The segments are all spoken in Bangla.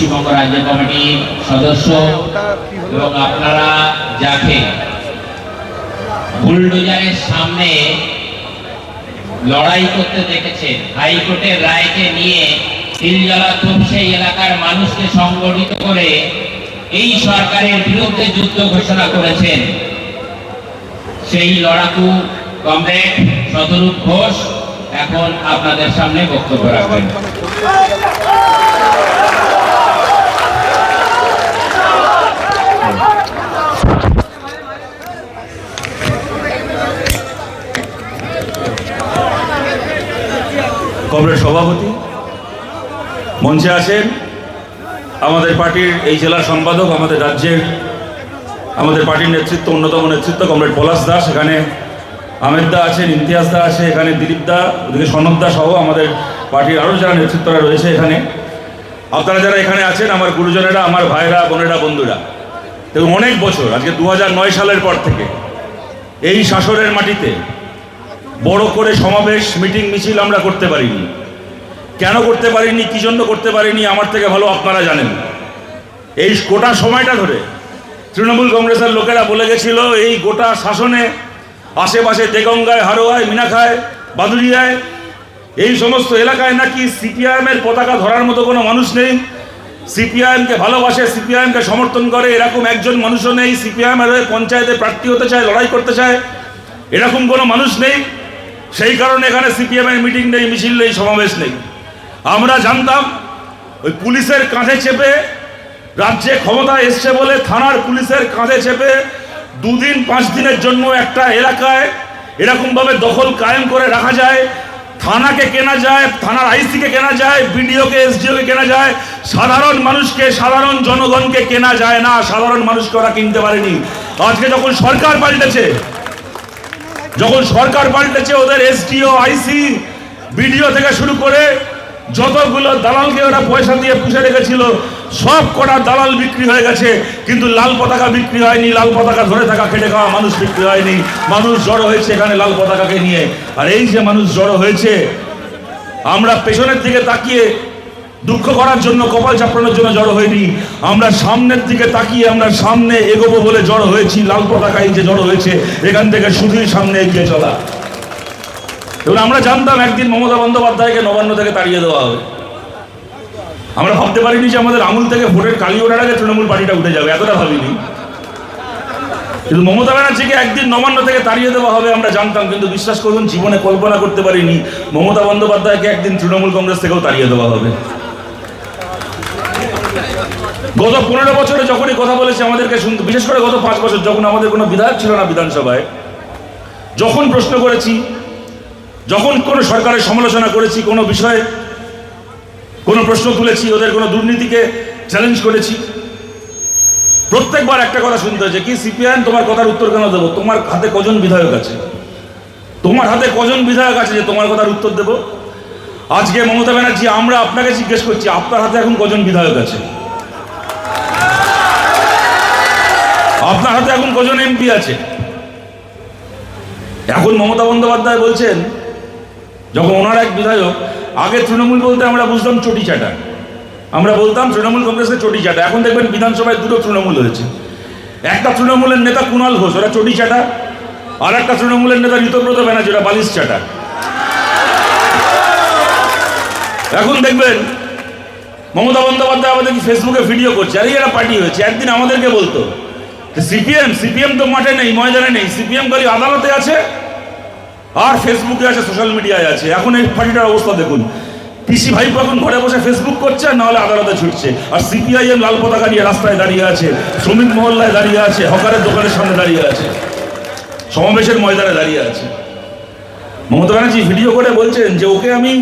পশ্চিমবঙ্গ রাজ্য কমিটির সদস্য এবং আপনারা যাকে বুলডোজারের সামনে লড়াই করতে দেখেছেন, হাইকোর্টের রায়কে নিয়ে তিলজলা তপসে এলাকার মানুষকে সংগঠিত করে এই সরকারের বিরুদ্ধে যুদ্ধ ঘোষণা করেছেন, সেই লড়াকু কমরেড শতরূপ ঘোষ এখন আপনাদের সামনে বক্তব্য রাখবেন। কমরেড সভাপতি মঞ্চে আছেন, আমাদের পার্টির এই জেলার সম্পাদক, আমাদের রাজ্যের আমাদের পার্টির নেতৃত্ব, অন্যতম নেতৃত্ব কমরেড পলাশ দাস, এখানে আমেদ দা আছেন, ইমতিয়াজ দা আছে, এখানে দিলীপ দা, ওদিকে সনদ দা সহ আমাদের পার্টির আরও যারা নেতৃত্বরা রয়েছে এখানে। আপনারা যারা এখানে আছেন আমার গুরুজনেরা, আমার ভাইরা, বোনেরা, বন্ধুরা, এবং অনেক বছর, আজকে 2009 সালের পর থেকে এই শাসনের মাটিতে বড় করে সমাবেশ, মিটিং, মিছিল আমরা করতে পারিনি। কেন করতে পারিনি, কী জন্য করতে পারিনি, আমার থেকে ভালো আপনারা জানেন। এই গোটা সময়টা ধরে তৃণমূল কংগ্রেসের লোকেরা বলে গেছিল এই গোটা শাসনে আশেপাশে দেগঙ্গায়, হারোয়ায়, মিনাখায়, বাদুরিয়ায়, এই সমস্ত এলাকায় নাকি সিপিআইএমের পতাকা ধরার মতো কোনো মানুষ নেই। সিপিআইএমকে ভালোবাসে, সিপিআইএমকে সমর্থন করে এরকম একজন মানুষও নেই। সিপিআইএমের হয়ে পঞ্চায়েতে প্রার্থী হতে চায়, লড়াই করতে চায়, এরকম কোনো মানুষ নেই। সেই কারণে এখানে সিপিএমের মিটিং নেই, মিছিল নেই, সমাবেশ নেই। আমরা জানতাম ওই পুলিশের কাঁধে চেপে রাজ্যে ক্ষমতা এসছে বলে থানার পুলিশের কাঁধে চেপে 2 দিন 5 দিনের জন্য একটা এলাকায় এরকমভাবে দখল কায়েম করে রাখা যায়। থানাকে কেনা যায়, থানার আইসিকে কেনা যায়, বিডিওকে, এসডিওকে কেনা যায়, সাধারণ মানুষকে, সাধারণ জনগণকে কেনা যায় না। সাধারণ মানুষকে ওরা কিনতে পারেনি। আজকে যখন সরকার পাল্টেছে, ওদের এসডিও, আইসি, বিডিও থেকে শুরু করে যতগুলো দালালকে ওরা পয়সা দিয়ে পুষে রেখেছিল সব কটা দালাল বিক্রি হয়ে গেছে, কিন্তু লাল পতাকা বিক্রি হয়নি। লাল পতাকা ধরে থাকা, খেটে খাওয়া মানুষ বিক্রি হয়নি। মানুষ জড়ো হয়েছে এখানে লাল পতাকাকে নিয়ে। আর এই যে মানুষ জড়ো হয়েছে, আমরা পেছনের দিকে তাকিয়ে দুঃখ করার জন্য, কপাল চাপড়ানোর জন্য জড়ো হয়নি। আমরা সামনের দিকে তাকিয়ে আমরা সামনে এগোবো বলে জড়ো হয়েছি। লাল পতাকায় যে জড়ো হয়েছে, এখান থেকে শুধুই সামনে এগিয়ে চলা। এবং আমরা জানতাম একদিন মমতা বন্দ্যোপাধ্যায়কে নবান্ন থেকে তাড়িয়ে দেওয়া হবে। আমরা ভাবতে পারিনি যে আমাদের আঙুল থেকে ভোটের কালি ওঠার আগে তৃণমূল পার্টিটা উঠে যাবে, এতটা ভাবিনি। কিন্তু মমতা ব্যানার্জিকে একদিন নবান্ন থেকে তাড়িয়ে দেওয়া হবে আমরা জানতাম, কিন্তু বিশ্বাস করুন জীবনে কল্পনা করতে পারিনি মমতা বন্দ্যোপাধ্যায়কে একদিন তৃণমূল কংগ্রেস থেকেও তাড়িয়ে দেওয়া হবে। গত 15 বছরে যখনই কথা বলেছে আমাদেরকে শুনতে, বিশেষ করে গত 5 বছর যখন আমাদের কোনো বিধায়ক ছিল না বিধানসভায়, যখন প্রশ্ন করেছি, যখন কোনো সরকারের সমালোচনা করেছি, কোনো বিষয়ে কোনো প্রশ্ন তুলেছি, ওদের কোনো দুর্নীতিকে চ্যালেঞ্জ করেছি, প্রত্যেকবার একটা কথা শুনতে হয়েছে, কি সিপিআইএম তোমার কথার উত্তর কেন দেবো? তোমার হাতে কজন বিধায়ক আছে? তোমার হাতে কজন বিধায়ক আছে যে তোমার কথার উত্তর দেবো? আজকে মমতা ব্যানার্জি, আমরা আপনাকে জিজ্ঞেস করছি, আপনার হাতে এখন কজন বিধায়ক আছে? আপনার হাতে এখন কজন এমপি আছে? এখন মমতা বন্দ্যোপাধ্যায় বলছেন, যখন ওনার এক বিধায়ক, আগে তৃণমূল বলতে আমরা বুঝতাম চটি চাটা, আমরা বলতাম তৃণমূল কংগ্রেসের চটি চাটা। এখন দেখবেন বিধানসভায় 2টো তৃণমূল হয়েছে। একটা তৃণমূলের নেতা কুণাল ঘোষ, ওরা চটি চাটা, আর একটা তৃণমূলের নেতা ঋতব্রত ব্যানার্জি, ওরা বালিশ চাটা। এখন দেখবেন মমতা বন্দ্যোপাধ্যায় আমাদের ফেসবুকে ভিডিও করছে, আরে এরা পার্টি হয়েছে। একদিন আমাদেরকে বলতো সিপিএম তো মাঠে নেই, ময়দানে নেই, সিপিএম খালি আদালতে আছে আর ফেসবুকে আছে, সোশ্যাল মিডিয়ায় আছে। এখন এই পার্টিটার অবস্থা দেখুন, পিসি ভাইপো এখন ঘরে বসে ফেসবুক করছে, নাহলে আদালতে ছুটছে। আর সিপিআইএম লাল পতাকা নিয়ে রাস্তায় দাঁড়িয়ে আছে, শ্রমিক মহল্লায় দাঁড়িয়ে আছে, হকারের দোকানের সামনে দাঁড়িয়ে আছে, সমাবেশের ময়দানে দাঁড়িয়ে আছে। মমতা ব্যানার্জি ভিডিও করে বলছেন যে ওকে আমি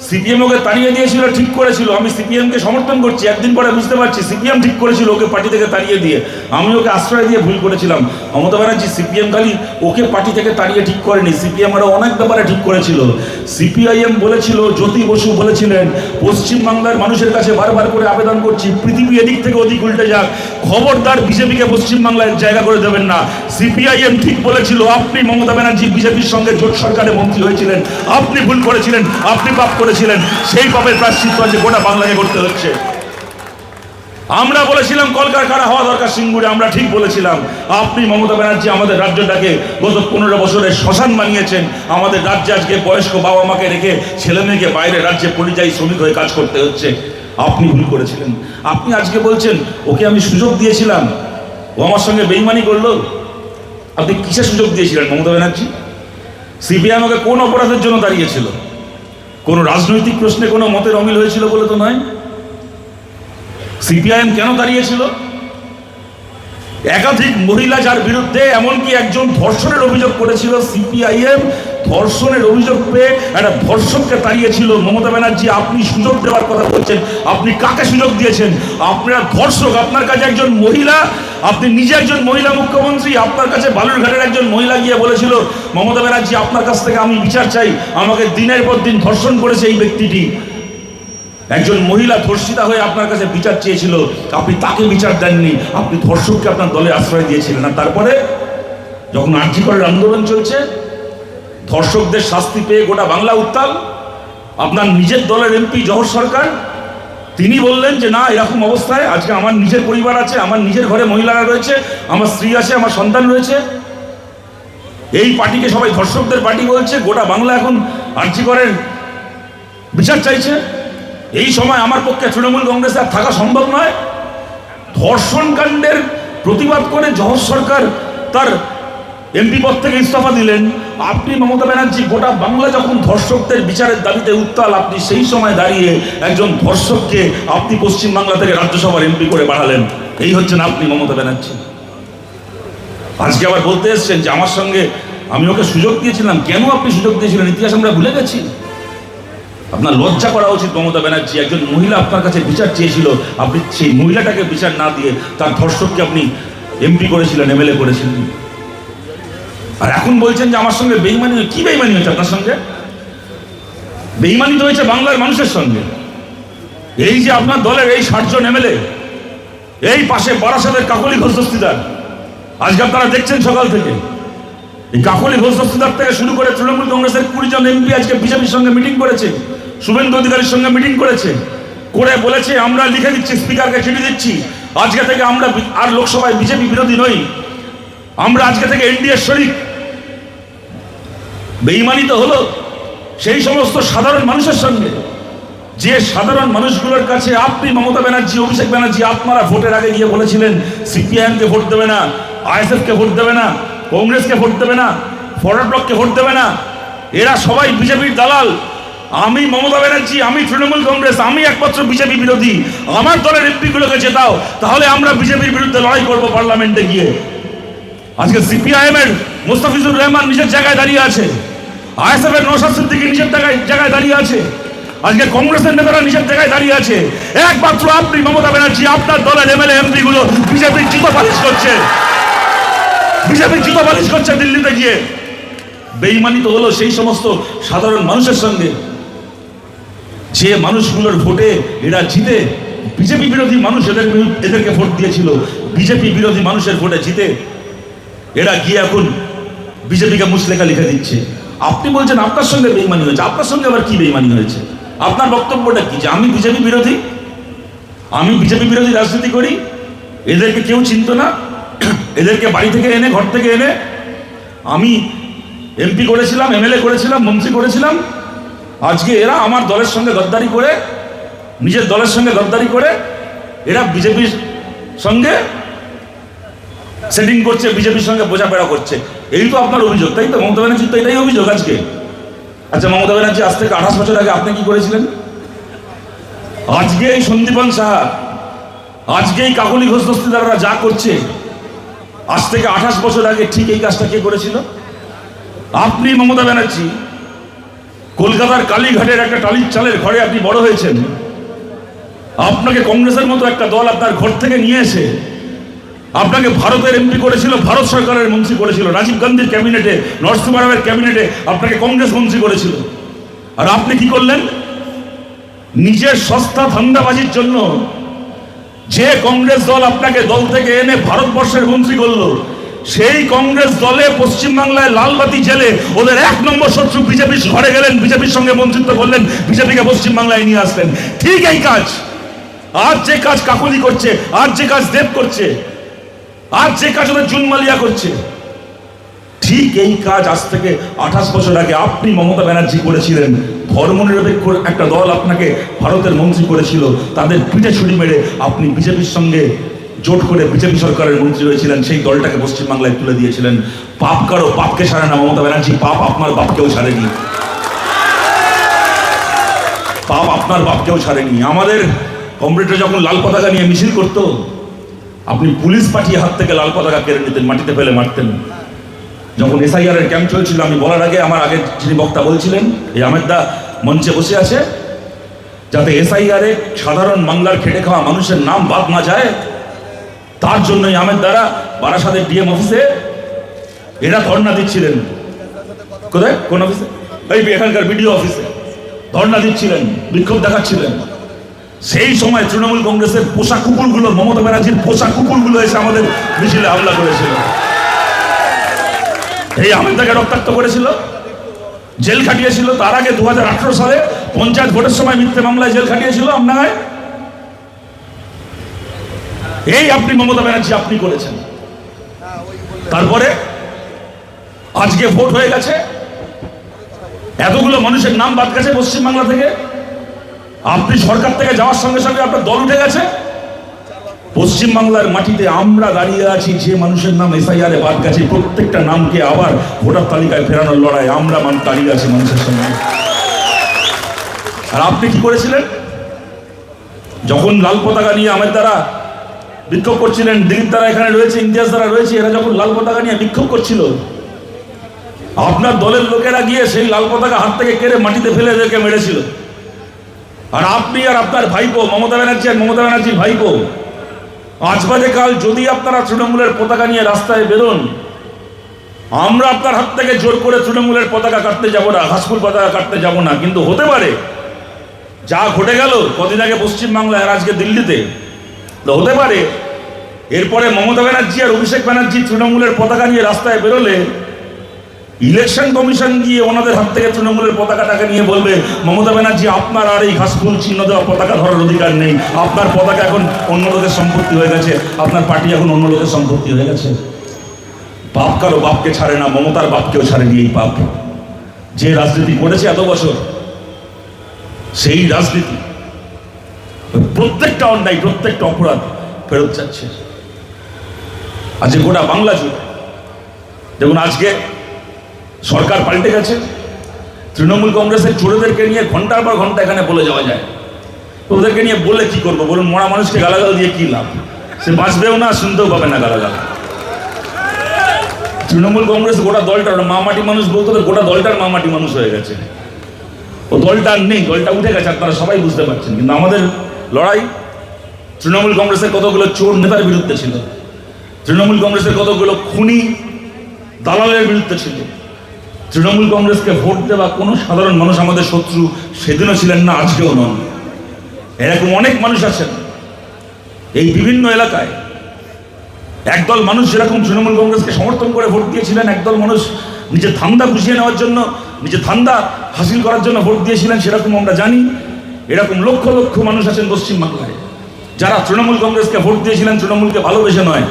সিপিএম ওকে তাড়িয়ে দিয়েছিল, ঠিক করেছিল, আমি সিপিএমকে সমর্থন করছি। একদিন পরে বুঝতে পারছি সিপিএম ঠিক করেছিল ওকে পার্টি থেকে তাড়িয়ে দিয়ে, আমি ওকে আশ্রয় দিয়ে ভুল করেছিলাম। মমতা ব্যানার্জি, সিপিএম খালি ওকে পার্টি থেকে তাড়িয়ে ঠিক করেনি, সিপিএম আরও অনেক ব্যাপারে ঠিক করেছিল। সিপিআইএম বলেছিল, জ্যোতি বসু বলেছিলেন, পশ্চিমবাংলার মানুষের কাছে বারবার করে আবেদন করছি, পৃথিবী এদিক থেকে ওদিক উল্টে যাক, খবরদার বিজেপিকে পশ্চিমবাংলায় জায়গা করে দেবেন না। সিপিআইএম ঠিক বলেছিল, আপনি মমতা ব্যানার্জি বিজেপির সঙ্গে জোট সরকারে মন্ত্রী হয়েছিলেন, আপনি ভুল করেছিলেন, আপনি পাপ করেছিলেন, সেই পাপের প্রায়শ্চিত্ত আজ গোটা বাংলাকে করতে হচ্ছে। আমরা বলেছিলাম কলকারখানা হওয়া দরকার সিঙ্গুরে, আমরা ঠিক বলেছিলাম। আপনি মমতা ব্যানার্জি আমাদের রাজ্যটাকে গত 15 বছরে শ্মশান বানিয়েছেন। আমাদের রাজ্যে আজকে বয়স্ক বাবা মাকে রেখে ছেলে মেয়েকে বাইরে রাজ্যে পরিযায়ী শ্রমিক হয়ে কাজ করতে হচ্ছে। আপনি ভুল করেছিলেন। আপনি আজকে বলছেন ওকে আমি সুযোগ দিয়েছিলাম, ও আমার সঙ্গে বেইমানি করলো। আপনি কিসের সুযোগ দিয়েছিলেন মমতা ব্যানার্জি? সিপিআইএম ওকে কোন অপরাধের জন্য দাঁড়িয়েছিল? কোন রাজনৈতিক প্রশ্নে কোনো মতের অমিল হয়েছিল বলে তো নয়। সিপিআইএম কেন দাঁড়িয়েছিল? একাধিক মহিলা যার বিরুদ্ধে এমনকি একজন ধর্ষণের অভিযোগ করেছিল, সিপিআইএম ধর্ষণের অভিযোগ পেয়ে একটা ধর্ষককে তাড়িয়েছিল। মমতা ব্যানার্জি আপনি সুযোগ দেওয়ার কথা বলছেন, আপনি কাকে সুযোগ দিয়েছেন? আপনারা ধর্ষক, আপনার কাছে একজন মহিলা, আপনি নিজে একজন মহিলা মুখ্যমন্ত্রী, আপনার কাছে বালুরঘাটের একজন মহিলা গিয়ে বলেছিল মমতা ব্যানার্জি আপনার কাছ থেকে আমি বিচার চাই, আমাকে দিনের পর দিন ধর্ষণ করেছে এই ব্যক্তিটি। একজন মহিলা ধর্ষিতা হয়ে আপনার কাছে বিচার চেয়েছিল, আপনি তাকে বিচার দেননি, আপনি ধর্ষককে আপনার দলে আশ্রয় দিয়েছিলেন। আর তারপরে যখন আরজি করের আন্দোলন চলছে, ধর্ষকদের শাস্তি পেয়ে গোটা বাংলা উত্তাল, আপনার নিজের দলের এমপি জহর সরকার তিনি বললেন যে না, এরকম অবস্থায় আজকে আমার নিজের পরিবার আছে, আমার নিজের ঘরে মহিলারা রয়েছে, আমার স্ত্রী আছে, আমার সন্তান রয়েছে, এই পার্টিকে সবাই ধর্ষকদের পার্টি বলছে, গোটা বাংলা এখন আরজি করের বিচার চাইছে। এই সময় আমার পক্ষে তৃণমূল কংগ্রেসে আর থাকা সম্ভব নয়। ধর্ষণ কাণ্ডের প্রতিবাদ করে জহর সরকার তার এমপি পদ থেকে ইস্তফা দিলেন। আপনি মমতা ব্যানার্জি গোটা বাংলা যখন ধর্ষকদের বিচারের দাবিতে উত্তাল, আপনি সেই সময় দাঁড়িয়ে একজন ধর্ষককে আপনি পশ্চিমবাংলা থেকে রাজ্যসভার এমপি করে বাড়ালেন। এই হচ্ছেন আপনি মমতা ব্যানার্জি। আজকে আবার বলতে এসছেন যে আমার সঙ্গে আমি ওকে সুযোগ দিয়েছিলাম। কেন আপনি সুযোগ দিয়েছিলেন ইতিহাস আমরা ভুলে গেছি। আপনার লজ্জা করা উচিত মমতা ব্যানার্জি। একজন মহিলা আপনার কাছে বিচার চেয়েছিল, আপনি সেই মহিলাটাকে বিচার না দিয়ে তার ধর্ষককে আপনি এমপি করেছিলেন, এমএলএ করেছিলেন। আর এখন বলছেন যে আমার সঙ্গে বেইমানি। কি বেইমানি হয়েছে আপনার সঙ্গে? বেইমানি তো হয়েছে বাংলার মানুষের সঙ্গে। এই যে আপনার দলের এই 60 জন এমএলএ, এই পাশে বারাসাতের কাকলি ঘোষ দস্তিদার, আজকে আপনারা দেখছেন সকাল থেকে এই কাকলি ঘোষ দস্তিদার থেকে শুরু করে তৃণমূল কংগ্রেসের 20 জন এমপি আজকে বিজেপির সঙ্গে মিটিং করেছে, শুভেন্দু অধিকারীর সঙ্গে মিটিং করেছে, করে বলেছে আমরা লিখে দিচ্ছি, স্পিকারকে চিঠি দিচ্ছি, আজকে থেকে আমরা আর লোকসভায় বিজেপি বিরোধী নই, আমরা আজকে থেকে এনডিএ শরিক। বেইমানি তো হলো সেই সমস্ত সাধারণ মানুষের সঙ্গে, যে সাধারণ মানুষগুলোর কাছে আপনি মমতা ব্যানার্জি, অভিষেক ব্যানার্জি আপনারা ভোটের আগে গিয়ে বলেছিলেন সিপিআইএমকে ভোট দেবে না, আইএসএফকে ভোট দেবে না, কংগ্রেসকে ভোট দেবে না, ফরওয়ার্ড ব্লককে ভোট দেবে না, এরা সবাই বিজেপির দালাল। আমি মমতা ব্যানার্জি, আমি তৃণমূল কংগ্রেস, আমি একমাত্র বিজেপি বিরোধী, আমার দলের এমপিগুলোকে জেতাও, তাহলে আমরা বিজেপির বিরুদ্ধে লড়াই করব পার্লামেন্টে গিয়ে। আজকে সিপিআইএম এর মুস্তাফিজুর রহমান নিজের জায়গায় দাঁড়িয়ে আছে, আইএসএফ এর নওশাদ সিদ্দিকী নিজের জায়গায় দাঁড়িয়ে আছে, আজকে কংগ্রেসের নেতারা নিজের জায়গায় দাঁড়িয়ে আছে। একমাত্র আপনি মমতা ব্যানার্জি, আপনার দলের এমএলএ এমপি গুলো বিজেপির জুতো পালিশ করছে, বিজেপির জুতো পালিশ করছে দিল্লিতে গিয়ে। বেইমানি তো হলো সেই সমস্ত সাধারণ মানুষের সঙ্গে, যে মানুষগুলোর ভোটে এরা জিতে, বিজেপি বিরোধী মানুষ এদেরকে ভোট দিয়েছিল, বিজেপি বিরোধী মানুষের ভোটে জিতে এরা গিয়ে এখন বিজেপিকে মুচলেখা লিখে দিচ্ছে। আপনি বলছেন আপনার সঙ্গে বেইমানি হয়েছে, আপনার সঙ্গে আবার কি বেইমানি হয়েছে? আপনার বক্তব্যটা কি? যে আমি বিজেপি বিরোধী, আমি বিজেপি বিরোধী রাজনীতি করি, এদেরকে কেউ চিনত না, এদেরকে বাড়ি থেকে এনে, ঘর থেকে এনে আমি এমপি করেছিলাম, এমএলএ করেছিলাম, মন্ত্রী করেছিলাম। আজকে এরা আমার দলের সঙ্গে গদ্দারি করে, নিজের দলের সঙ্গে গদ্দারি করে এরা বিজেপির সঙ্গে সেটিং করছে, বিজেপির সঙ্গে বোঝাপড়া করছে। এই তো আপনার অভিযোগ, তাই তো? মমতা ব্যানার্জির তো এটাই অভিযোগ আজকে। আচ্ছা, মমতা ব্যানার্জি আজ থেকে 28 বছর আগে আপনি কি করেছিলেন? আজকে এই সন্দীপন সাহা, আজকে এই কাকলি ঘোষ দস্তিদাররা যা করছে, আজ থেকে 28 বছর আগে ঠিক এই কাজটা কে করেছিল? আপনি মমতা ব্যানার্জি। কলকাতার কালীঘাটের একটা টালির চালের ঘরে আপনি বড় হয়েছেন। আপনাকে কংগ্রেসের মতো একটা দল আপনার ঘর থেকে নিয়ে এসে আপনাকে ভারতের এমপি করেছিল, ভারত সরকারের মন্ত্রী করেছিল, রাজীব গান্ধীর ক্যাবিনেটে, নরসিংহ রাওয়ের ক্যাবিনেটে আপনাকে কংগ্রেস মন্ত্রী করেছিল। আর আপনি কি করলেন? নিজের সস্তা ধান্দাবাজির জন্য যে কংগ্রেস দল আপনাকে দল থেকে এনে ভারতবর্ষের মন্ত্রী করলো, সেই কংগ্রেস দলে পশ্চিমবাংলায় লালবাতি জেলে ওদের 1 নম্বর শত্রু বিজেপির ঘরে গেলেন, বিজেপির সঙ্গে মন্ত্রিত্ব করলেন, বিজেপিকে পশ্চিমবাংলায় নিয়ে আসলেন। ঠিক এই কাজ আজ যে কাজ কাকলি করছে, আজ যে কাজ দেব করছে, আজ যে কাজ ওদের জুনমালিয়া করছে, ঠিক এই কাজ আজ থেকে 28 বছর আগে আপনি মমতা ব্যানার্জি করেছিলেন। ধর্মনিরপেক্ষ একটা দল আপনাকে ভারতের মন্ত্রী করেছিল, তাদের পিঠে ছুরি মেরে আপনি বিজেপির সঙ্গে জোট করে বিজেপি সরকারের মন্ত্রী হয়েছিলেন, সেই দলটাকে পশ্চিমবাংলায় তুলে দিয়েছিলেন। পাপ কারো পাপকে ছাড়ে না মমতা ব্যানার্জি, পাপ আপনার বাপকেও ছাড়েনি, পাপ আপনার বাপকেও ছাড়েনি। আমাদের কমরেডরা যখন লাল পতাকা নিয়ে মিছিল করতো, আপনি পুলিশ পাঠিয়ে হাত থেকে লাল পতাকা কেড়ে নিতেন, মাটিতে ফেলে মারতেন। যখন এসআইআর এর ক্যাম্প চলছিল, আমি বলার আগে আমার আগে যিনি বক্তা বলছিলেন, এই আহমেদ দা মঞ্চে বসে আছে, যাতে এসআইআর এ সাধারণ বাংলার খেটে খাওয়া মানুষের নাম বাদ না যায়, তার জন্যই আহমেদ দ্বারা বারাসাতের ডিএম অফিসে এরা ধর্ণা দিচ্ছিলেন। কোথায়? কোন অফিসে? এই এখানকার বিডিও অফিসে ধর্ণা দিচ্ছিলেন, বিক্ষোভ দেখাচ্ছিলেন। সেই সময় তৃণমূল কংগ্রেসের পোষা কুকুরগুলো, মমতা ব্যানার্জির পোষা কুকুরগুলো এসে আমাদের মিছিলে হামলা করেছিল। এই আহমেদাকে রক্তাক্ত করেছিল, জেল খাটিয়েছিল। তার আগে 2018 সালে পঞ্চায়েত ভোটের সময় মিথ্যে মামলায় জেল খাটিয়েছিল আপনাকে। এই আপনি মমতা ব্যানার্জি আপনি করেছেন। তারপরে আজকে ভোট হয়ে গেছে, এতগুলো মানুষের নাম বাদ গেছে পশ্চিমবাংলা থেকে। আপনি সরকার থেকে যাওয়ার সঙ্গে সঙ্গে আপনার দল উঠে গেছে। পশ্চিমবাংলার মাটিতে আমরা দাঁড়িয়ে আছি, যে মানুষের নাম এসআইআর এ বাদ গেছে, প্রত্যেকটা নামকে আবার ভোটার তালিকায় ফেরানোর লড়াই আমরা দাঁড়িয়ে আছি মানুষের সঙ্গে। আর আপনি কি করেছিলেন? যখন লাল পতাকা নিয়ে আমের দ্বারা বিক্ষোভ করছিলেন, দিলীপ দ্বারা এখানে রয়েছে, ইমতিয়াজ দ্বারা রয়েছে, এরা যখন লাল পতাকা নিয়ে বিক্ষোভ করছিল, আপনার দলের লোকেরা গিয়ে সেই লাল পতাকা হাত থেকে কেড়ে মাটিতে ফেলে এদেরকে মেরেছিল। আর আপনি আর আপনার ভাইপো মমতা ব্যানার্জি আর মমতা ব্যানার্জির ভাইপো, আজ বাদে কাল যদি আপনারা তৃণমূলের পতাকা নিয়ে রাস্তায় বেরোন, আমরা আপনার হাত থেকে জোর করে তৃণমূলের পতাকা কাটতে যাব না, ঘাসফুল পতাকা কাটতে যাব না। কিন্তু হতে পারে যা ঘটে গেল কদিন আগে পশ্চিমবাংলায় আর আজকে দিল্লিতে, তো হতে পারে এরপরে মমতা ব্যানার্জি আর অভিষেক ব্যানার্জি তৃণমূলের পতাকা নিয়ে রাস্তায় বেরোলে ইলেকশন কমিশন গিয়ে ওনাদের হাত থেকে তৃণমূলের পতাকাটাকে নিয়ে বলবে, মমতা ব্যানার্জি আপনার আর এই ঘাসফুল চিহ্ন দেওয়া পতাকা ধরার অধিকার নেই, আপনার পতাকা এখন অন্য লোকের সম্পত্তি হয়ে গেছে, আপনার পার্টি এখন অন্য লোকের সম্পত্তি হয়ে গেছে। পাপ কারো বাপকে ছাড়ে না, মমতার বাপকেও ছাড়েনি এই পাপ। যে রাজনীতি করেছে এত বছর, সেই রাজনীতি প্রত্যেকটা অন্যায়, প্রত্যেকটা অপরাধ ফেরত যাচ্ছে। আজকে গোটা বাংলা জুড়ে দেখুন, আজকে সরকার পাল্টে গেছে। তৃণমূল কংগ্রেসের চোরেদেরকে নিয়ে ঘন্টার পর ঘন্টা এখানে বলে যাওয়া যায়। ওদেরকে নিয়ে বলে কি করবো বলুন? মরা মানুষকে গালাগাল দিয়ে কি লাভ? সে বাঁচবেও না, শুনতেও পাবে না গালাগাল। তৃণমূল কংগ্রেস গোটা দলটার মামাটি মানুষ বলতে, গোটা দলটার মামাটি মানুষ হয়ে গেছে। ও দলটা আর নেই, দলটা উঠে গেছে, আপনারা সবাই বুঝতে পারছেন। কিন্তু আমাদের লড়াই তৃণমূল কংগ্রেসের কতগুলো চোর নেতার বিরুদ্ধে ছিল, তৃণমূল কংগ্রেসের কতগুলো খুনি দালালের বিরুদ্ধে ছিল। তৃণমূল কংগ্রেসকে ভোট দেওয়া কোনো সাধারণ মানুষ আমাদের শত্রু সেদিনও ছিলেন না, আজকেও নন। এরকম অনেক মানুষ আছেন এই বিভিন্ন এলাকায়। একদল মানুষ যেরকম তৃণমূল কংগ্রেসকে সমর্থন করে ভোট দিয়েছিলেন, একদল মানুষ নিজের ধান্দা বুঝিয়ে নেওয়ার জন্য, নিজের ধান্দা হাসিল করার জন্য ভোট দিয়েছিলেন, সেরকম আমরা জানি। এরকম লক্ষ লক্ষ মানুষ আছেন পশ্চিমবাংলায়, যারা তৃণমূল কংগ্রেসকে ভোট দিয়েছিলেন তৃণমূলকে ভালোবেসে নয়।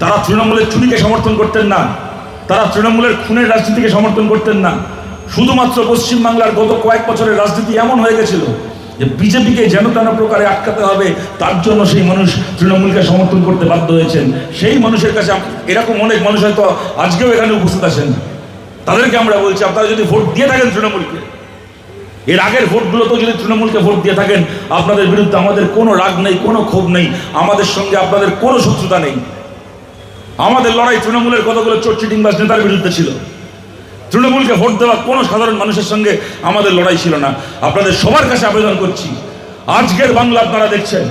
তারা তৃণমূলের চুরিকে সমর্থন করতেন না, তারা তৃণমূলের খুনের রাজনীতিকে সমর্থন করতেন না। শুধুমাত্র পশ্চিমবাংলার গত কয়েক বছরের রাজনীতি এমন হয়ে গেছিল যে বিজেপিকে যেন তেন প্রকারে আটকাতে হবে, তার জন্য সেই মানুষ তৃণমূলকে সমর্থন করতে বাধ্য হয়েছেন। সেই মানুষের কাছে এরকম অনেক মানুষ হয়তো আজকেও এখানে উপস্থিত আছেন। তাদেরকে আমরা বলছি, আপনারা যদি ভোট দিয়ে থাকেন তৃণমূলকে, এর আগের ভোটগুলোতেও যদি তৃণমূলকে ভোট দিয়ে থাকেন, আপনাদের বিরুদ্ধে আমাদের কোনো রাগ নেই, কোনো ক্ষোভ নেই, আমাদের সঙ্গে আপনাদের কোনো শত্রুতা নেই। আমাদের লড়াই তৃণমূলের কতগুলো চোর চিটিংবাজ নেতার বিরুদ্ধে ছিল। তৃণমূলকে ভোট দেওয়া কোনো সাধারণ মানুষের সঙ্গে আমাদের লড়াই ছিল না। আপনাদের সবার কাছে আবেদন করছি, আজকের বাংলা আপনারা দেখছেন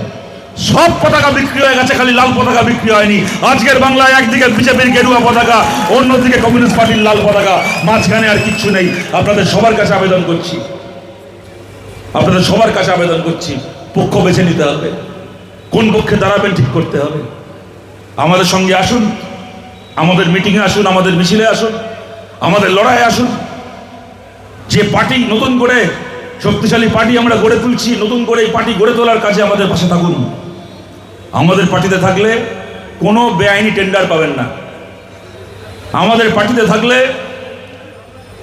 সব পতাকা বিক্রি হয়ে গেছে, খালি লাল পতাকা বিক্রি হয়নি। আজকের বাংলায় একদিকে বিজেপির গেরুয়া পতাকা, অন্যদিকে কমিউনিস্ট পার্টির লাল পতাকা, মাঝখানে আর কিচ্ছু নেই। আপনাদের সবার কাছে আবেদন করছি, আপনাদের সবার কাছে আবেদন করছি, পক্ষ বেছে নিতে হবে, কোন পক্ষে দাঁড়াবেন ঠিক করতে হবে। আমাদের সঙ্গে আসুন, আমাদের মিটিংয়ে আসুন, আমাদের মিছিলে আসুন, আমাদের লড়াইয়ে আসুন। যে পার্টি নতুন করে শক্তিশালী পার্টি আমরা গড়ে তুলছি, নতুন করে এই পার্টি গড়ে তোলার কাজে আমাদের পাশে থাকুন। আমাদের পার্টিতে থাকলে কোনো বেআইনি টেন্ডার পাবেন না। আমাদের পার্টিতে থাকলে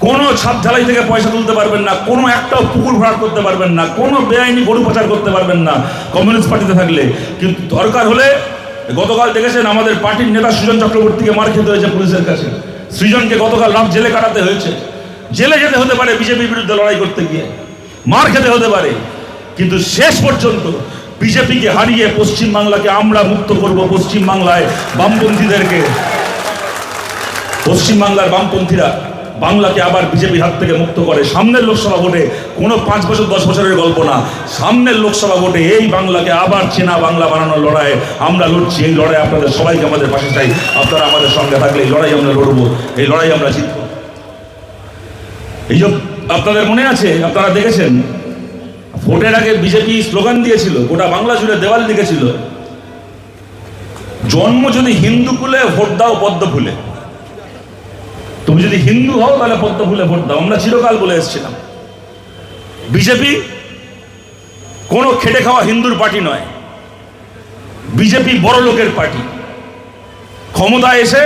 কোনো ছাদ ঢালাই থেকে পয়সা তুলতে পারবেন না, কোনো একটাও পুকুর ভরাট করতে পারবেন না, কোনো বেআইনি গরু পাচার করতে পারবেন না কমিউনিস্ট পার্টিতে থাকলে। কিন্তু দরকার হলে গতকাল দেখেছেন আমাদের পার্টির নেতা সৃজন চক্রবর্তীকে মার খেতে হয়েছে পুলিশের কাছে। সৃজনকে গতকাল রাত জেলে কাটাতে হয়েছে, জেলে যেতে হতে পারে বিজেপির বিরুদ্ধে লড়াই করতে গিয়ে, মার খেতে হতে পারে, কিন্তু শেষ পর্যন্ত বিজেপিকে হারিয়ে পশ্চিমবাংলাকে আমরা মুক্ত করব। পশ্চিমবাংলায় বামপন্থীদেরকে, পশ্চিমবাংলার বামপন্থীরা বাংলাকে আবার বিজেপির হাত থেকে মুক্ত করে। সামনের লোকসভা ভোটে কোনো 5 বছর 10 বছরের গল্প না, সামনের লোকসভা ভোটে এই বাংলাকে আবার চেনা বাংলা বানানোর লড়াই আমরা লড়ছি। এই লড়াই আপনাদের সবাইকে আমাদের পাশে চাই। আপনারা আমাদের সঙ্গে থাকলে এই লড়াই আমরা লড়বো, এই লড়াই আমরা জিতব। এই যে আপনাদের মনে আছে, আপনারা দেখেছেন ভোটের আগে বিজেপি স্লোগান দিয়েছিল, গোটা বাংলা জুড়ে দেওয়াল লিখেছিল, জন্ম যদি হিন্দু কুলে ভোট দাও পদ্ম ফুলে। তুমি যদি হিন্দু হও তাহলে পদ্ম ফুলে ভোট দাও। আমরা চিরকাল বলে এসেছিলাম বিজেপি কোনো খেটে খাওয়া হিন্দুর পার্টি নয়, বিজেপি বড় লোকের পার্টি। ক্ষমতায় এসে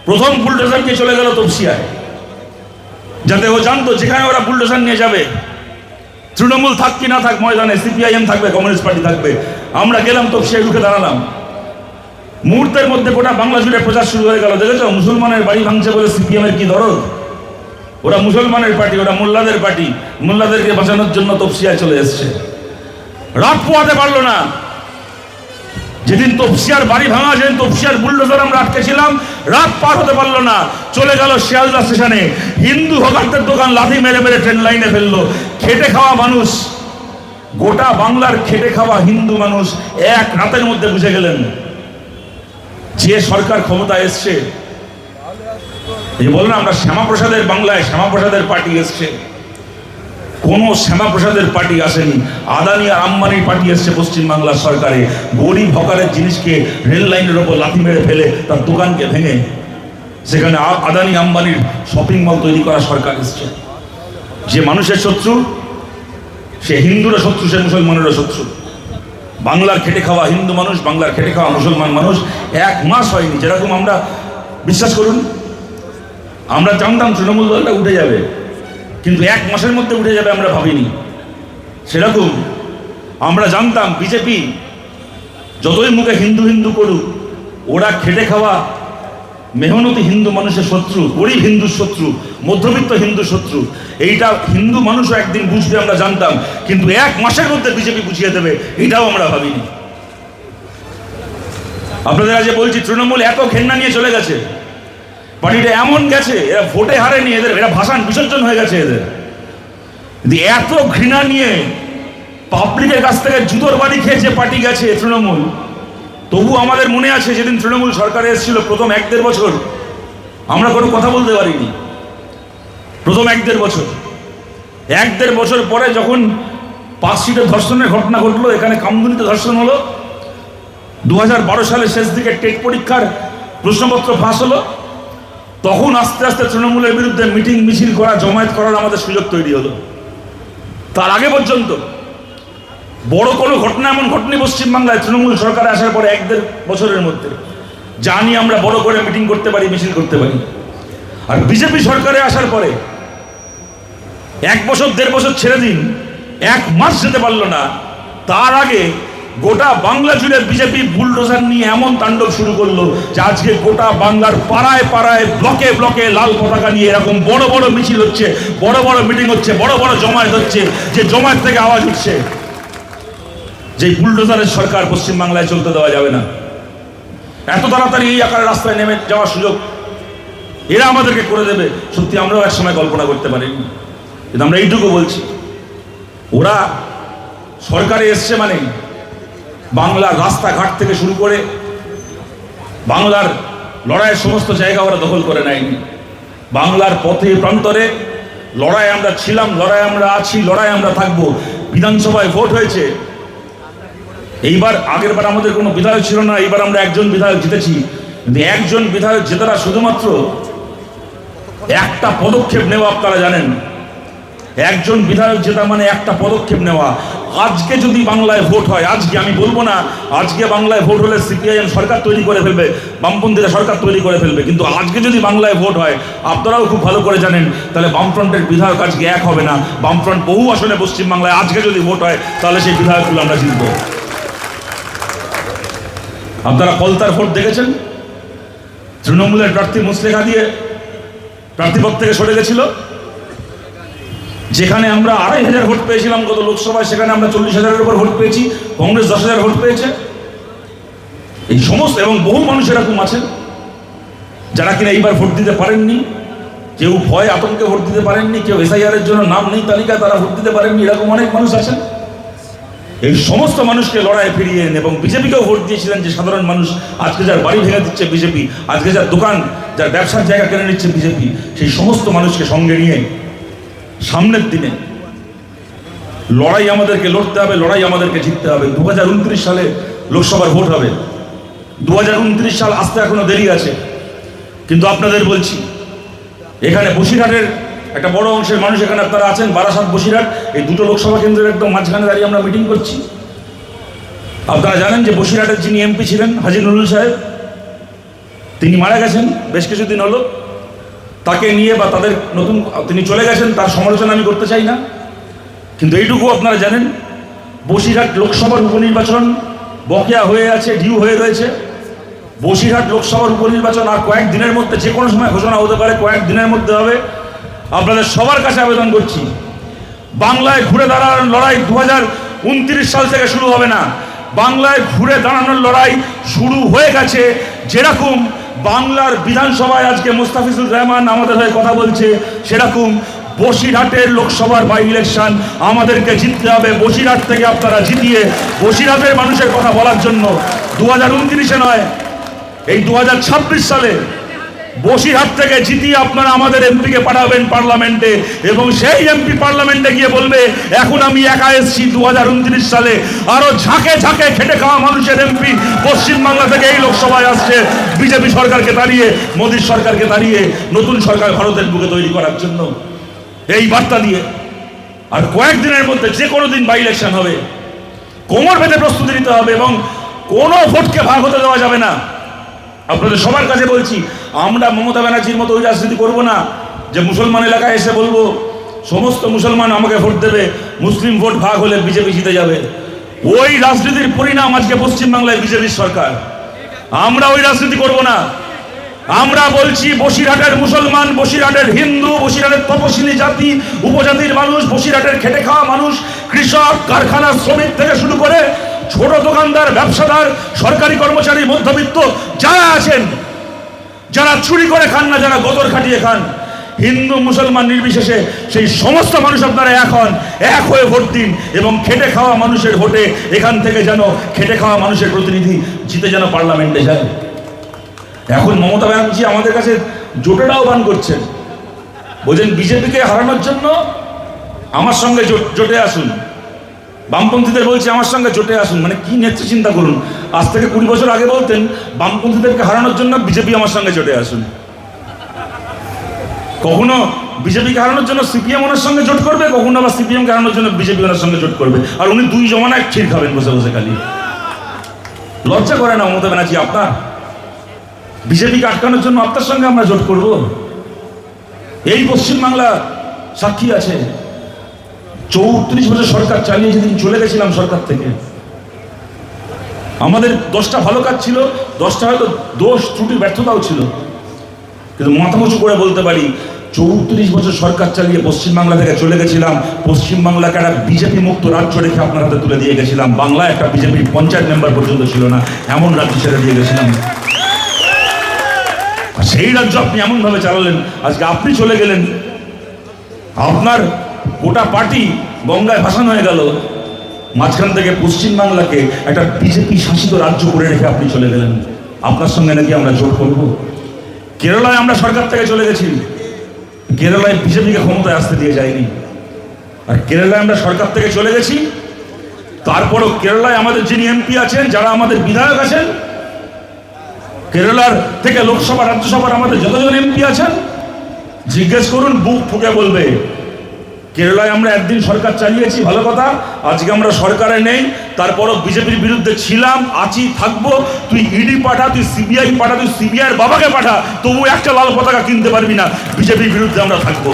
প্রথম বুলডোজার নিয়ে চলে গেল তপসিয়ায়, যাতে ও জানতো যেখানে ওরা বুলডোজার নিয়ে যাবে, তৃণমূল থাক কি না থাক ময়দানে, সিপিআইএম থাকবে, কমিউনিস্ট পার্টি থাকবে। আমরা গেলাম তপসিয়ায়, ঢুকে দাঁড়ালাম, মুহূর্তের মধ্যে গোটা বাংলা জুড়ে প্রচার শুরু হয়ে গেল। দেখেছো মুসলমানের বাড়ি ভাঙছে বলে সিপিএম এর কি দরদ? ওরা মুসলমানের পার্টি, ওরা মোল্লাদের পার্টি, মোল্লাদেরকে বাঁচানোর জন্য তপসিয়ায় চলে এসছে। রাত পোয়াতে পারলো না। যেদিন তপসিয়ার বাড়ি ভাঙা, যেদিন তপসিয়ার বুলডোজার আমরা আটকেছিলাম, রাত পার হতে পারলো না, চলে গেল শিয়ালদা স্টেশনে। হিন্দু হকারদের দোকান লাথি মেরে মেরে ট্রেন লাইনে ফেললো। খেটে খাওয়া মানুষ, গোটা বাংলার খেটে খাওয়া হিন্দু মানুষ এক রাতের মধ্যে বুঝে গেলেন যে সরকার ক্ষমতায় এসছে। এই বলেন আমরা শ্যামাপ্রসাদের বাংলায় শ্যামাপ্রসাদের পার্টি এসছে, কোন শ্যামাপ্রসাদের পার্টি আসেনি। আদানি আর আম্বানির পার্টি এসছে পশ্চিমবাংলার সরকারে। গরিব হকারের জিনিসকে রেল লাইনের ওপর লাথি মেরে ফেলে তার দোকানকে ভেঙে সেখানে আদানি আম্বানির শপিং মল তৈরি করা সরকার এসছে। যে মানুষের শত্রু সে হিন্দুরা শত্রু, সে মুসলমানেরও শত্রু। বাংলার খেটে খাওয়া হিন্দু মানুষ, বাংলার খেটে খাওয়া মুসলমান মানুষ 1 মাস হয়নি, যেরকম আমরা বিশ্বাস করুন আমরা জানতাম তৃণমূল দলটা উঠে যাবে, কিন্তু 1 মাসের মধ্যে উঠে যাবে আমরা ভাবিনি। সেরকম আমরা জানতাম বিজেপি যতই মুখে হিন্দু হিন্দু করুক, ওরা খেটে খাওয়া মেহনতি হিন্দু মানুষের শত্রু, গরিব হিন্দুর শত্রু, মধ্যবিত্ত হিন্দু শত্রু। এইটা হিন্দু মানুষও একদিন বুঝবে আমরা জানতাম, কিন্তু 1 মাসের মধ্যে বিজেপি বুঝিয়ে দেবে এটাও আমরা ভাবিনি। আপনাদের আজ বলছি তৃণমূল এত ঘেন্না নিয়ে চলে গেছে, পার্টিটা এমন গেছে, এরা ভোটে হারেনি, এরা ভাষণ বিসর্জন হয়ে গেছে এদের। এত ঘৃণা নিয়ে পাবলিকের কাছ থেকে জুতোর বাড়ি খেয়েছে পার্টি গেছে তৃণমূল। তবু আমাদের মনে আছে যেদিন তৃণমূল সরকারে এসেছিল প্রথম 1-1.5 বছর আমরা কোনো কথা বলতে পারিনি। প্রথম 1-1.5 বছর, 1-1.5 বছর পরে যখন পার্কস্ট্রিটের ধর্ষণের ঘটনা ঘটলো, এখানে কামদুনিতে ধর্ষণ হলো, 2012 সালের শেষ দিকে টেট পরীক্ষার প্রশ্নপত্র ফাঁস হলো, তখন আস্তে আস্তে তৃণমূলের বিরুদ্ধে মিটিং মিছিল করা, জমায়েত করার আমাদের সুযোগ তৈরি হলো। তার আগে পর্যন্ত বড় কোনো ঘটনা এমন ঘটনি পশ্চিমবাংলায় তৃণমূল সরকারে আসার পরে 1-1.5 বছরের মধ্যে জানি আমরা বড় করে মিটিং করতে পারি, মিছিল করতে পারি। আর বিজেপি সরকারে আসার পরে 1 বছর 1.5 বছর ছেড়ে দিন, 1 মাস যেতে পারলো না, তার আগে গোটা বাংলা জুড়ে বিজেপি বুলডোজার নিয়ে এমন তাণ্ডব শুরু করলো যে আজকে গোটা বাংলার পাড়ায় পাড়ায় ব্লকে ব্লকে লাল পতাকা নিয়ে এরকম বড় বড় মিছিল হচ্ছে, বড় বড় মিটিং হচ্ছে, বড় বড় জমায়েত হচ্ছে। যে জমায়েত থেকে আওয়াজ উঠছে যে বুলডোজারের সরকার পশ্চিমবাংলায় চলতে দেওয়া যাবে না। এত তাড়াতাড়ি এই আকারে রাস্তায় নেমে যাওয়ার সুযোগ এরা আমাদেরকে করে দেবে, সত্যি আমরাও এক সময় কল্পনা করতে পারিনি। কিন্তু আমরা এইটুকু বলছি, ওরা সরকারে এসছে মানে বাংলার রাস্তাঘাট থেকে শুরু করে বাংলার লড়াইয়ের সমস্ত জায়গা ওরা দখল করে নেয়নি। বাংলার পথে প্রান্তরে লড়াই আমরা ছিলাম, লড়াই আমরা আছি, লড়াই আমরা থাকবো। বিধানসভায় ভোট হয়েছে, এইবার আগের বার আমাদের কোনো বিধায়ক ছিল না, এইবার আমরা 1জন বিধায়ক জিতেছি। কিন্তু 1জন বিধায়ক জেতারা শুধুমাত্র একটা পদক্ষেপ নেওয়া, আপনারা জানেন একজন বিধায়ক জেতা মানে একটা পদক্ষেপ নেওয়া। আজকে যদি বাংলায় ভোট হয়, আজকে আমি বলবো না আজকে বাংলায় ভোট হলে সিপিআইএম সরকার তৈরি করে ফেলবে, বামপন্থীরা সরকার তৈরি করে ফেলবে, কিন্তু আজকে যদি বাংলায় ভোট হয় আপনারাও খুব ভালো করে জানেন তাহলে বামফ্রন্টের বিধায়ক আজকে এক হবে না। বামফ্রন্ট বহু আসনে পশ্চিমবাংলায় আজকে যদি ভোট হয় তাহলে সেই বিধায়কগুলো আমরা জিতব। আপনারা কলতার ভোট দেখেছেন, তৃণমূলের প্রার্থী মুচলেখা দিয়ে প্রার্থীপদ থেকে সরে গেছিল। যেখানে আমরা ২৫০০ ভোট পেয়েছিলাম গত লোকসভায়, সেখানে আমরা ৪০,০০০-এর উপর ভোট পেয়েছি, কংগ্রেস ১০,০০০ ভোট পেয়েছে। এই সমস্ত এবং বহু মানুষ এরকম আছেন যারা কিনা এইবার ভোট দিতে পারেননি, কেউ ভয় আতঙ্কে ভোট দিতে পারেননি, কেউ এসআইআরের জন্য নাম নেই তালিকায় তারা ভোট দিতে পারেননি, এরকম অনেক মানুষ আছেন। এই সমস্ত মানুষকে লড়াই ফিরিয়ে এনে এবং বিজেপিকেও ভোট দিয়েছিলেন যে সাধারণ মানুষ, আজকে যার বাড়ি ভেঙে দিচ্ছে বিজেপি, আজকে যার দোকান যার ব্যবসার জায়গা কেড়ে নিচ্ছে বিজেপি, সেই সমস্ত মানুষকে সঙ্গে নিয়ে সামনের দিনে লড়াই আমাদেরকে লড়তে হবে, লড়াই আমাদেরকে জিততে হবে। 2029 সালে লোকসভার ভোট হবে। 2029 সাল আসতে এখনো দেরি আছে, কিন্তু আপনাদের বলছি এখানে বসিরহাটের একটা বড় অংশের মানুষ এখানে আপনারা আছেন, বারাসাত বসিরহাট, এই দুটো লোকসভা কেন্দ্রের একদম মাঝখানে দাঁড়িয়ে আমরা মিটিং করছি। আপনারা জানেন যে বসিরহাটের যিনি এমপি ছিলেন হাজী নুরুল সাহেব, তিনি মারা গেছেন বেশ কিছুদিন হলো। তাকে নিয়ে বা তাদের নতুন তিনি চলে গেছেন, তার সমালোচনা আমি করতে চাই না, কিন্তু এইটুকু আপনারা জানেন বসিরহাট লোকসভার উপনির্বাচন বকেয়া হয়ে আছে, ডিউ হয়ে রয়েছে। বসিরহাট লোকসভার উপনির্বাচন আর কয়েকদিনের মধ্যে, যে কোনো সময় ঘোষণা হতে পারে, কয়েকদিনের মধ্যে হবে। আপনাদের সবার কাছে আবেদন করছি, বাংলায় ঘুরে দাঁড়ানোর লড়াই 2029 সাল থেকে শুরু হবে না, বাংলায় ঘুরে দাঁড়ানোর লড়াই শুরু হয়ে গেছে। যেরকম বাংলার বিধানসভায় আজকে মোস্তাফিজুর রহমান আমাদের হয়ে কথা বলছে, সেরকম বসিরহাটের লোকসভার বাই ইলেকশন আমাদেরকে জিততে হবে। বসিরহাট থেকে আপনারা জিতিয়ে বসিরহাটের মানুষের কথা বলার জন্য 2029-এ নয়, এই 2026 সালে বসিরহাট থেকে জিতিয়ে আপনারা আমাদের এমপিকে পাঠাবেন পার্লামেন্টে, এবং সেই এমপি পার্লামেন্টে গিয়ে বলবে এখন আমি একা এসেছি 2029 সালে আরো ঝাঁকে ঝাঁকে খেটে খাওয়া মানুষের এমপি পশ্চিমবাংলা থেকে এই লোকসভায় আসছে বিজেপি সরকারকে তাড়িয়ে, মোদীর সরকারকে তাড়িয়ে নতুন সরকার ভারতের বুকে তৈরি করার জন্য। এই বার্তা দিয়ে আর কয়েকদিনের মধ্যে যে কোনো দিন বাই ইলেকশন হবে, কোমর বেঁধে প্রস্তুতি নিতে হবে এবং কোনো ভোটকে ভাগ হতে দেওয়া যাবে না। আপনাদের সবার কাছে বলছি, আমরা মমতা ব্যানার্জির মতো ওই রাজনীতি করবো না যে মুসলমান এলাকায় এসে বলবো সমস্ত মুসলমান আমাকে ভোট দেবে, মুসলিম ভোট ভাগ হলে বিজেপি জিতে যাবে। ওই রাজনীতির পরিণাম আজকে পশ্চিমবাংলায় বিজেপির সরকার। আমরা ওই রাজনীতি করব না। আমরা বলছি বসিরহাটের মুসলমান, বসিরহাটের হিন্দু, বসিরহাটের তপশিলি জাতি উপজাতির মানুষ, বসিরহাটের খেটে খাওয়া মানুষ, কৃষক, কারখানা শ্রমিক থেকে শুরু করে ছোট দোকানদার, ব্যবসাদার, সরকারি কর্মচারী, মধ্যবিত্ত যারা আছেন, যারা চুরি করে খান না, যারা গদর খাটিয়ে খান, হিন্দু মুসলমান নির্বিশেষে সেই সমস্ত মানুষ আপনারা এখন এক হয়ে ভোট দিন এবং খেটে খাওয়া মানুষের ভোটে এখান থেকে যেন খেটে খাওয়া মানুষের প্রতিনিধি জিতে যেন পার্লামেন্টে যায়। এখন মমতা ব্যানার্জি আমাদের কাছে জোটের আহ্বান করছেন, বলছেন বিজেপিকে হারানোর জন্য আমার সঙ্গে জোটে আসুন। বামপন্থীদের বলছে আমার সঙ্গে জোটে আসুন, মানে কি নেত্রী চিন্তা করুন। আজ থেকে 20 বছর আগে বলতেন বামপন্থীদেরকে হারানোর জন্য বিজেপি আমার সঙ্গে জোটে আসুন। কখনো বিজেপিকে হারানোর জন্য সিপিএম ওনার সঙ্গে জোট করবে, কখনো আবার সিপিএমকে হারানোর জন্য বিজেপি ওনার সঙ্গে জোট করবে, আর উনি দুই জমানায় ক্ষীর খাবেন বসে বসে খালি। লজ্জা করে না মমতা ব্যানার্জি আপনার? বিজেপিকে আটকানোর জন্য আপনার সঙ্গে আমরা জোট করব? এই পশ্চিমবাংলা সাক্ষী আছে। 34 বছর সরকার চালিয়ে যেদিন চলে গেছিলাম সরকার থেকে, আমাদের 10টা ভালো কাজ ছিল, 10টা হয়তো দোষ ত্রুটি ব্যর্থতাও ছিল, কিন্তু মাথা উঁচু করে বলতে পারি 34 বছর সরকার চালিয়ে পশ্চিমবাংলা থেকে চলে গেছিলাম। পশ্চিমবাংলাকে একটা বিজেপি মুক্ত রাজ্য রেখে আপনার হাতে তুলে দিয়ে গেছিলাম। বাংলায় একটা বিজেপির পঞ্চায়েত মেম্বার পর্যন্ত ছিল না, এমন রাজ্য ছেড়ে দিয়ে গেছিলাম। সেই রাজ্য আপনি এমনভাবে চালালেন, আজকে আপনি চলে গেলেন, আপনার গোটা পার্টি গঙ্গায় ভাসানো হয়ে গেল। মাঝখান থেকে পশ্চিমবাংলাকে একটা বিজেপি শাসিত রাজ্য করে রেখে আপনি চলে গেলেন। আপনার সঙ্গে নাকি আমরা জোট করব? কেরালায় আমরা সরকার থেকে চলে গেছি, কেরালায় বিজেপিকে ক্ষমতায় আসতে দিয়ে যায়নি। আর কেরালায় আমরা সরকার থেকে চলে গেছি, তারপরও কেরালায় আমাদের যিনি এমপি আছেন, যারা আমাদের বিধায়ক আছেন, কেরালার থেকে লোকসভা রাজ্যসভার আমাদের যতজন এমপি আছেন, জিজ্ঞেস করুন, বুক ফুঁকে বলবে কেরালায় আমরা একদিন সরকার চালিয়েছি, ভালো কথা। আজকে আমরা সরকারে নেই, তারপরও বিজেপির বিরুদ্ধে ছিলাম, আছি, থাকবো। তুই ইডি পাঠা, তুই সিবিআই পাঠা, তুই সিবিআইয়ের বাবাকে পাঠা, তবু একটা লাল পতাকা কিনতে পারবি না। বিজেপির বিরুদ্ধে আমরা থাকবো।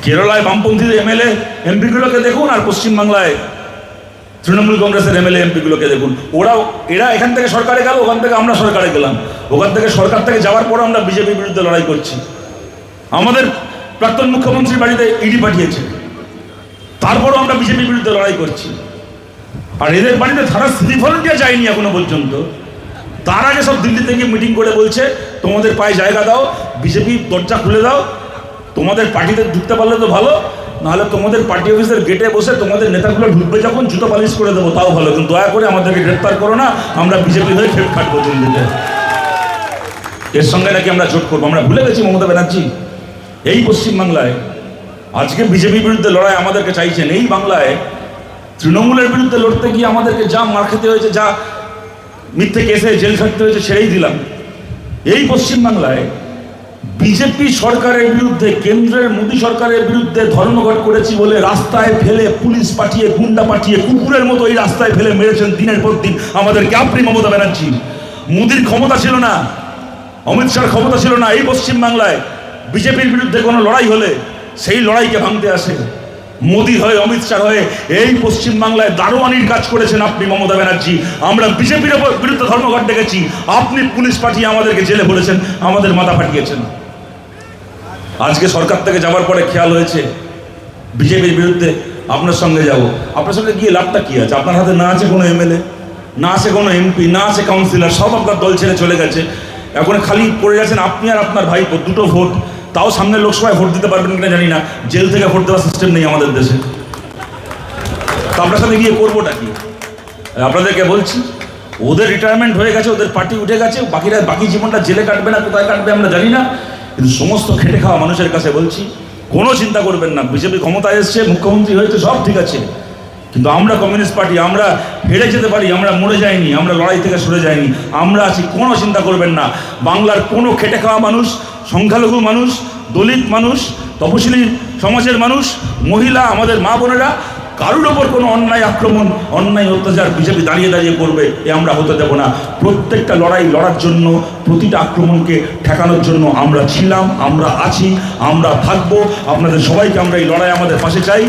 কেরালায় বামপন্থী এমএলএ এমপিগুলোকে দেখুন, আর পশ্চিমবাংলায় তৃণমূল কংগ্রেসের এমএলএ এমপিগুলোকে দেখুন। এরা এখান থেকে সরকারে গেল, ওখান থেকে আমরা সরকারে গেলাম, ওখান থেকে সরকার থেকে যাওয়ার পর আমরা বিজেপির বিরুদ্ধে লড়াই করছি। আমাদের প্রাক্তন মুখ্যমন্ত্রীর বাড়িতে ইডি পাঠিয়েছে, তারপরও আমরা বিজেপির বিরুদ্ধে লড়াই করছি। আর এদের বাড়িতে থানা সিটি ভলেন্টিয়ার যায়নি এখনো পর্যন্ত। তার আগে সব দিল্লি থেকে মিটিং করে বলছে তোমাদের পায়ে জায়গা দাও, বিজেপি দরজা খুলে দাও, তোমাদের পার্টিতে ঢুকতে পারলে তো ভালো, নাহলে তোমাদের পার্টি অফিসের গেটে বসে তোমাদের নেতাগুলো ঢুকবে যখন জুতো পালিশ করে দেবো, তাও ভালো, কিন্তু দয়া করে আমাদেরকে গ্রেপ্তার করো না, আমরা বিজেপি হয়ে খেপ খাটবো দিল্লিতে। এর সঙ্গে নাকি আমরা জোট করবো। আমরা ভুলে গেছি মমতা ব্যানার্জি এই পশ্চিমবাংলায় আজকে বিজেপির বিরুদ্ধে লড়াই আমাদেরকে চাইছেন। এই বাংলায় তৃণমূলের বিরুদ্ধে লড়তে গিয়ে আমাদেরকে যা মার খেতে হয়েছে, যা মিথ্যে কেসে জেল খাটতে হয়েছে, সেটাই দিলাম। এই পশ্চিমবাংলায় বিজেপি সরকারের বিরুদ্ধে, কেন্দ্রের মোদী সরকারের বিরুদ্ধে ধর্মঘট করেছি বলে রাস্তায় ফেলে পুলিশ পাঠিয়ে, গুন্ডা পাঠিয়ে, কুকুরের মতো এই রাস্তায় ফেলে মেরেছেন দিনের পর দিন আমাদেরকে আপনি মমতা ব্যানার্জি। মোদীর ক্ষমতা ছিল না, অমিত শাহর ক্ষমতা ছিল না। এই পশ্চিমবাংলায় বিজেপির বিরুদ্ধে কোনো লড়াই হলে সেই লড়াইকে ভাঙতে আসে মোদী হয়ে, অমিত শাহ হয়ে। এই পশ্চিমবাংলায় দারোয়ানির কাজ করেছেন আপনি মমতা ব্যানার্জি। আমরা বিজেপির বিরুদ্ধে ধর্মঘট ডেকেছি, আপনি পুলিশ পাঠিয়ে আমাদেরকে জেলে ভরেছেন, আমাদের মাথা ফাটিয়েছেন। আজকে সরকার থেকে যাওয়ার পরে খেয়াল হয়েছে বিজেপির বিরুদ্ধে আপনার সঙ্গে যাব। আপনার সঙ্গে গিয়ে লাভটা কি আছে? আপনার হাতে না আছে কোনো এমএলএ, না আছে কোনো এমপি, না আছে কাউন্সিলর, সব আপনার দল ছেড়ে চলে গেছে। এখন খালি পড়ে গেছেন আপনি আর আপনার ভাইপো, দুটো ভোট। তাও সামনের লোকসভায় ভোট দিতে পারবেন কিনা জানি না, জেল থেকে ভোট দেওয়ার সিস্টেম নেই আমাদের দেশে। তো আপনার সাথে গিয়ে করবোটা কি? আপনাদেরকে বলছি, ওদের রিটায়ারমেন্ট হয়ে গেছে, ওদের পার্টি উঠে গেছে, বাকি জীবনটা জেলে কাটবে না, কোথায় কাটবে আমরা জানি না, কিন্তু সমস্ত খেটে খাওয়া মানুষের কাছে বলছি, কোনো চিন্তা করবেন না। বিজেপি ক্ষমতায় এসছে, মুখ্যমন্ত্রী হয়েছে, সব ঠিক আছে, কিন্তু আমরা কমিউনিস্ট পার্টি, আমরা হেরে যেতে পারি, আমরা মরে যাইনি, আমরা লড়াই থেকে সরে যাইনি, আমরা আছি, কোনো চিন্তা করবেন না। বাংলার কোনো খেটে খাওয়া মানুষ, সংখ্যালঘু মানুষ, দলিত মানুষ, তপশিলি সমাজের মানুষ, মহিলা, আমাদের মা বোনেরা, কারোর ওপর কোনো অন্যায় আক্রমণ, অন্যায় অত্যাচার বিজেপি দাঁড়িয়ে দাঁড়িয়ে করবে, এ আমরা হতে দেব না। প্রত্যেকটা লড়াই লড়ার জন্য, প্রতিটা আক্রমণকে ঠেকানোর জন্য আমরা ছিলাম, আমরা আছি, আমরা থাকবো। আপনাদের সবাইকে আমরা এই লড়াই আমাদের পাশে চাই।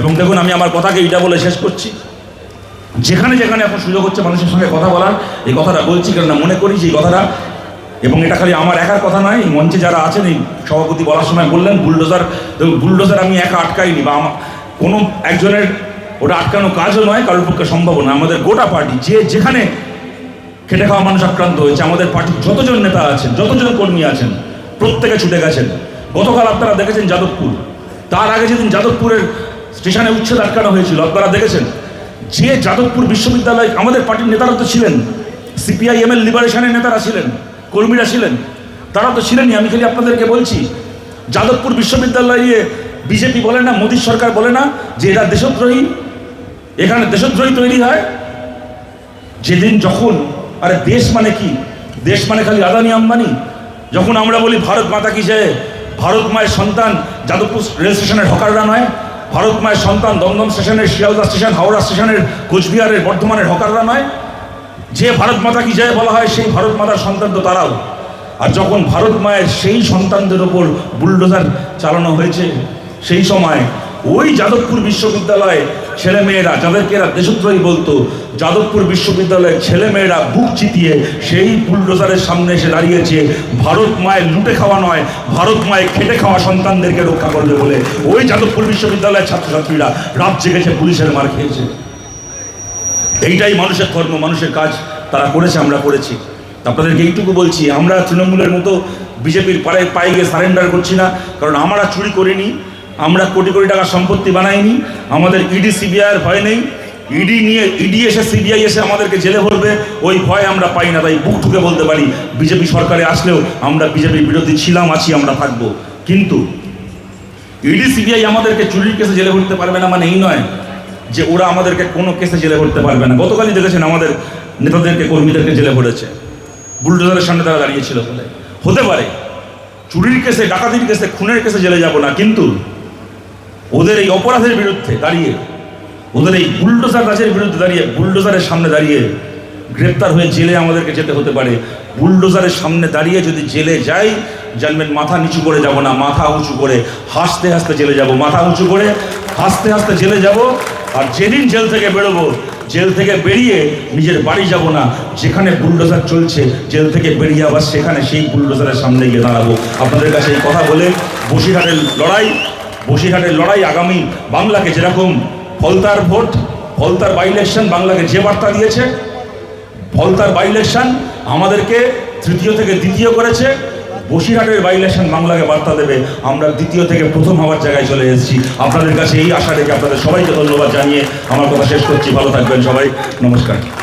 এবং দেখুন, আমি আমার কথাকে এটা বলে শেষ করছি, যেখানে যেখানে এখন সুযোগ হচ্ছে মানুষের সঙ্গে কথা বলার, এই কথাটা বলছি, কেননা মনে করি যে এই কথাটা, এবং এটা খালি আমার একার কথা নয়, এই মঞ্চে যারা আছেন, এই সভাপতি বলার সময় বললেন বুলডোজার আমি একা আটকাইনি, বা কোনো একজনের ওটা আটকানো কাজও নয়, কারোর পক্ষে সম্ভব না। আমাদের গোটা পার্টি, যেখানে খেটে খাওয়া মানুষ আক্রান্ত হয়েছে, আমাদের পার্টির যতজন নেতা আছেন, যতজন কর্মী আছেন, প্রত্যেকে ছুটে গেছেন। গতকাল আপনারা দেখেছেন যাদবপুর, তার আগে যেদিন যাদবপুরের স্টেশনে উচ্ছেদ আটকানো হয়েছিল, আপনারা দেখেছেন যে যাদবপুর বিশ্ববিদ্যালয়, আমাদের পার্টির নেতারা তো ছিলেন, সিপিআইএমএল লিবারেশনের নেতারা ছিলেন, কর্মীরা ছিলেন, তারা তো ছিলেনই। আমি খালি আপনাদেরকে বলছি, যাদবপুর বিশ্ববিদ্যালয়ে বিজেপি বলে না, মোদী সরকার বলে না যে এরা দেশদ্রোহী, এখানে দেশদ্রোহী তৈরি হয়। যেদিন যখন, আরে দেশ মানে কি? দেশ মানে খালি আদানি আম্বানি? যখন আমরা বলি ভারত মাতা কি জয়, ভারত মায়ের সন্তান যাদবপুর রেল স্টেশনের হকাররা নয়, ভারত মায়ের সন্তান দমদম স্টেশনের, শিয়ালদা স্টেশন, হাওড়া স্টেশনের, কোচবিহারের, বর্ধমানের হকাররা নয়। যে ভারত মাতা কি জয় বলা হয়, সেই ভারত মাতার সন্তান তো তারাও। আর যখন ভারত মায়ের সেই সন্তানদের ওপর বুলডোজার চালানো হয়েছে, সেই সময় ওই যাদবপুর বিশ্ববিদ্যালয়ে ছেলেমেয়েরা, যাদেরকে এরা দেশদ্রোহী বলতো, যাদবপুর বিশ্ববিদ্যালয়ের ছেলেমেয়েরা বুক চিতিয়ে সেই বুলডোজারের সামনে এসে দাঁড়িয়েছে, ভারত মায়ের লুটে খাওয়া নয়, ভারত মায়ের খেটে খাওয়া সন্তানদেরকে রক্ষা করবে বলে। ওই যাদবপুর বিশ্ববিদ্যালয়ের ছাত্রছাত্রীরা রাত জেগেছে, পুলিশের মার খেয়েছে। এইটাই মানুষের ধর্ম, মানুষের কাজ তারা করেছে, আমরা করেছি। আপনাদেরকে এইটুকু বলছি, আমরা তৃণমূলের মতো বিজেপির পায়ে গিয়ে সারেন্ডার করছি না, কারণ আমরা চুরি করিনি, আমরা কোটি কোটি টাকা সম্পত্তি বানাইনি, আমাদের ইডি সিবিআইয়ের ভয় নেই। ইডি এসে, সিবিআই এসে আমাদেরকে জেলে ভরবে, ওই ভয় আমরা পাই না। তাই বুক ঠুকে বলতে পারি, বিজেপি সরকারে আসলেও আমরা বিজেপির বিরোধী ছিলাম, আছি, আমরা থাকবো। কিন্তু ইডি সিবিআই আমাদেরকে চুরির কেসে জেলে ভরতে পারবে না মানে এই নয় যে ওরা আমাদেরকে কোনো কেসে জেলে ভরতে পারবে না। গতকালই দেখেছেন আমাদের নেতাদেরকে, কর্মীদেরকে জেলে ভরেছে, বুলডোজারের সামনে তারা দাঁড়িয়েছিল বলে। হতে পারে চুরির কেসে, ডাকাতির কেসে, খুনের কেসে জেলে যাব না, কিন্তু ওদের এই অপরাধের বিরুদ্ধে দাঁড়িয়ে, ওদের এই বুলডোজার রাজের বিরুদ্ধে দাঁড়িয়ে, বুলডোজারের সামনে দাঁড়িয়ে গ্রেপ্তার হয়ে জেলে আমাদেরকে যেতে হতে পারে। বুলডোজারের সামনে দাঁড়িয়ে যদি জেলে যাই, জানবেন মাথা নিচু করে যাব না, মাথা উঁচু করে হাসতে হাসতে জেলে যাব, মাথা উঁচু করে হাসতে হাসতে জেলে যাব। আর যেদিন জেল থেকে বেরোবো, জেল থেকে বেরিয়ে নিজের বাড়ি যাব না, যেখানে বুলডোজার চলছে জেল থেকে বেরিয়ে আবার সেখানে সেই বুলডোজারের সামনে গিয়ে দাঁড়াবো। আপনাদের কাছে এই কথা বলে বসিরহাটের লড়াই আগামী বাংলাকে যেরকম ফলতার ভোট, ফলতার বাই ইলেকশন বাংলাকে যে বার্তা দিয়েছে, ফলতার বাই ইলেকশন আমাদেরকে তৃতীয় থেকে দ্বিতীয় করেছে, বসিরহাটের বাই ইলেকশন বাংলাকে বার্তা দেবে আমরা দ্বিতীয় থেকে প্রথম হওয়ার জায়গায় চলে এসেছি। আপনাদের কাছে এই আশা রেখে আপনাদের সবাইকে ধন্যবাদ জানিয়ে আমার কথা শেষ করছি। ভালো থাকবেন সবাই, নমস্কার।